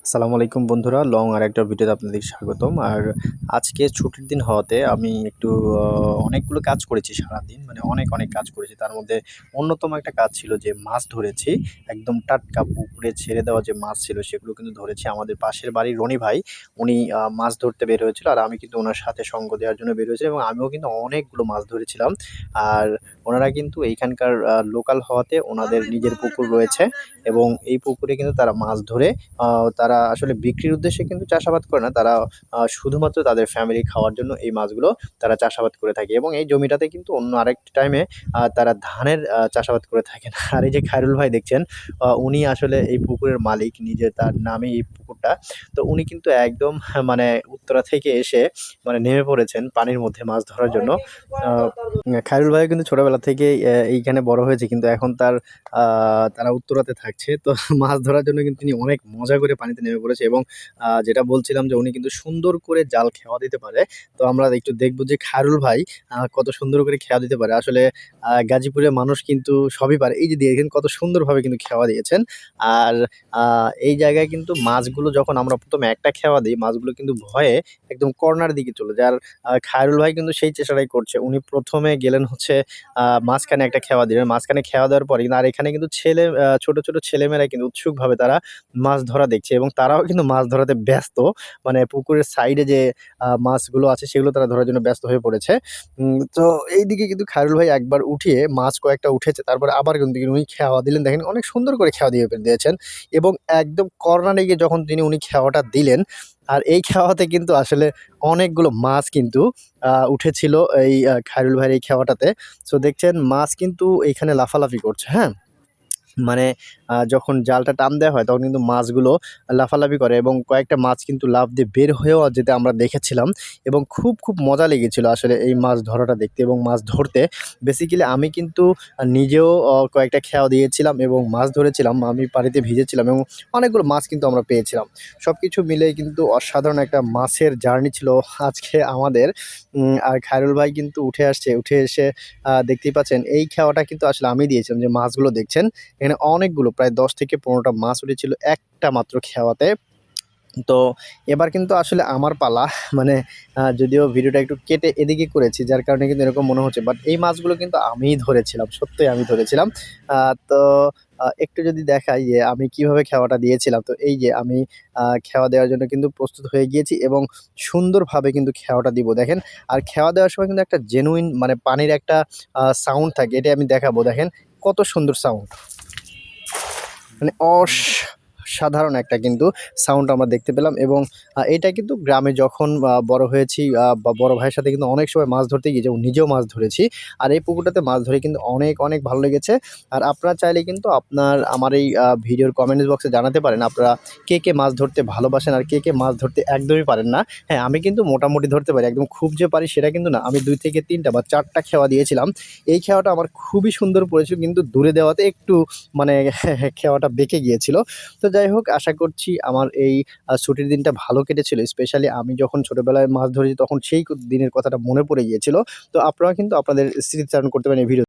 আসসালামু আলাইকুম বন্ধুরা, লং আরেকটা ভিডিওতে আপনাদের স্বাগতম। আর আজকে ছুটির দিন হওয়াতে আমি একটু অনেকগুলো কাজ করেছি সারাদিন। মানে অনেক কাজ করেছি। তার মধ্যে অন্যতম একটা কাজ ছিল যে মাছ ধরেছি। একদম টাটকা পুকুরে ছেড়ে দেওয়া যে মাছ ছিল সেগুলো কিন্তু ধরেছি। আমাদের পাশের বাড়ির রনি ভাই উনি মাছ ধরতে বের হয়েছিল। আর আমি কিন্তু উনার সাথে সঙ্গ দেওয়ার জন্য বের হয়েছিলাম এবং আমিও কিন্তু অনেকগুলো মাছ ধরেছিলাম। আর ওনারা কিন্তু এইখানকার লোকাল হওয়াতে ওনাদের নিজের পুকুর রয়েছে এবং এই পুকুরে কিন্তু তারা মাছ ধরে তারা আসলে বিক্রির উদ্দেশ্যে কিন্তু চাষাবাদ করে না। তারা শুধুমাত্র তাদের ফ্যামিলি খাওয়ার জন্য এই মাছগুলো তারা চাষাবাদ করে থাকে এবং এই জমিটাতে কিন্তু অন্য আরেকটা টাইমে তারা ধানের চাষাবাদ করে থাকেন। আর এই যে খায়রুল ভাই দেখছেন, উনি আসলে এই পুকুরের মালিক, নিজে তার নামে এই পুকুরটা। তো উনি কিন্তু একদম মানে উত্তরা থেকে এসে মানে নেমে পড়েছেন পানির মধ্যে মাছ ধরার জন্য। আ খায়রুল ভাইও কিন্তু ছোটবেলা থেকেই এইখানে বড় হয়েছে, কিন্তু এখন তারা উত্তরাতে থাকছে। তো মাছ ধরার জন্য কিন্তু তিনি অনেক মজা করে পানিতে নেমে পড়েছে এবং যেটা বলছিলাম যে উনি কিন্তু সুন্দর করে জাল খেওয়া দিতে পারে। তো আমরা একটু দেখব যে খায়রুল ভাই কত সুন্দর করে খেওয়া দিতে পারে। আসলে গাজীপুরের মানুষ কিন্তু সবই পারে। এই যে দেখেন কত সুন্দরভাবে কিন্তু খেওয়া দিয়েছেন। আর আ এই জায়গায় কিন্তু মাছগুলো যখন আমরা ১ম এ একটা খেওয়া দেই, মাছগুলো কিন্তু ভয়ে একদম কর্নার দিকে চলে যায়। আর খায়রুল ভাই কিন্তু সেই চেষ্টাটাই করছে। উনি ১ম এ গেলেন হচ্ছে মাঝখানে একটা খেওয়া দিলেন। মাঝখানে খেওয়া দেওয়ার পরে আর এখানে কিন্তু ছোট ছেলেমেয়েরা কিন্তু উৎসুকভাবে তারা মাছ ধরা দেখছে এবং তারাও কিন্তু মাছ ধরাতে ব্যস্ত। মানে পুকুরের সাইডে যে মাছগুলো আছে সেগুলো তারা ধরার জন্য ব্যস্ত হয়ে পড়েছে। তো এইদিকে কিন্তু খায়রুল ভাই একবার উঠিয়ে মাছ কয়েকটা উঠেছে। তারপরে আবার কিন্তু উনি খেওয়া দিলেন। দেখেন অনেক সুন্দর করে খেওয়া দিয়েছেন এবং একদম কর্নারে গিয়ে যখন উনি খেওয়াটা দিলেন, আর এই খেওয়াতে কিন্তু আসলে অনেকগুলো মাছ কিন্তু উঠেছিল এই খায়রুল ভাইয়ের এই খেওয়াটাতে। সো দেখছেন মাছ কিন্তু এইখানে লাফালাফি করছে, হ্যাঁ? মানে যখন জালটা টান দেওয়া হয় তখন কিন্তু মাছগুলো লাফালাফি করে এবং কয়েকটা মাছ কিন্তু লাফ দিয়ে বের হয়েও যেতে আমরা দেখেছিলাম এবং খুব মজা লেগেছিল আসলে এই মাছ ধরাটা দেখতে এবং মাছ ধরতে। বেসিক্যালি আমি কিন্তু নিজেও কয়েকটা খেয়া দিয়েছিলাম এবং মাছ ধরেছিলাম। আমি পানিতে ভিজেছিলাম এবং অনেকগুলো মাছ কিন্তু আমরা পেয়েছিলাম। সবকিছু মিলেই কিন্তু অসাধারণ একটা মাছের জার্নি ছিল আজকে আমাদের। আর খায়রুল ভাই কিন্তু উঠে আসছে। উঠে এসে দেখতেই পাচ্ছেন এই খেওয়াটা কিন্তু আসলে আমি দিয়েছিলাম, যে মাছগুলো দেখছেন। এখানে অনেকগুলো প্রায় ১০ থেকে ১৫টা মাছ উঠেছিল একটা মাত্র খেওয়াতে। তো এবার কিন্তু আসলে আমার পালা। মানে যদিও ভিডিওটা একটু কেটে এদিকে করেছি যার কারণে কিন্তু এরকম মনে হচ্ছে। বাট এই মাছগুলো কিন্তু আমিই ধরেছিলাম। সত্যই আমি ধরেছিলাম। তো একটু যদি দেখাই যে আমি কিভাবে খেওয়াটা দিয়েছিলাম। তো এই যে আমি খেওয়া দেওয়ার জন্য কিন্তু প্রস্তুত হয়ে গিয়েছি এবং সুন্দরভাবে কিন্তু খেওয়াটা দিব। দেখেন, আর খেওয়া দেওয়ার সময় কিন্তু একটা জেনুইন মানে পানির একটা সাউন্ড থাকে। এটাই আমি দেখাবো। দেখেন কত সুন্দর সাউন্ড। মানে অসাধারণ একটা কিন্তু সাউন্ড আমরা দেখতে পেলাম এবং এটা কিন্তু গ্রামে যখন বড় হয়েছি বা বড় ভাইয়ের সাথে কিন্তু অনেক সময় মাছ ধরতে গিয়ে, যেমন নিজেও মাছ ধরেছি। আর এই পুকুরটাতে মাছ ধরে কিন্তু অনেক ভালো লেগেছে। আর আপনারা চাইলে কিন্তু আমার এই ভিডিওর কমেন্টস বক্সে জানাতে পারেন আপনারা কে মাছ ধরতে ভালোবাসেন আর কে মাছ ধরতে একদমই পারেন না। হ্যাঁ, আমি কিন্তু মোটামুটি ধরতে পারি। একদম খুব যে পারি সেটা কিন্তু না। আমি ২ থেকে ৩টা বা ৪টা খেওয়া দিয়েছিলাম। এই খেওয়াটা আমার খুবই সুন্দর পড়েছিল, কিন্তু দূরে দেওয়াতে একটু মানে খেওয়াটা বেঁকে গিয়েছিল। তো যাই হোক, আশা করছি আমার এই ছুটির দিনটা ভালো কেটেছিল। স্পেশালি আমি যখন ছোটবেলায় মাছ ধরেছি তখন সেই দিনের কথাটা মনে পড়ে গিয়েছিল। তো আপনারা কিন্তু আপনাদের স্মৃতিচারণ করতে পারেন এই ভিডিও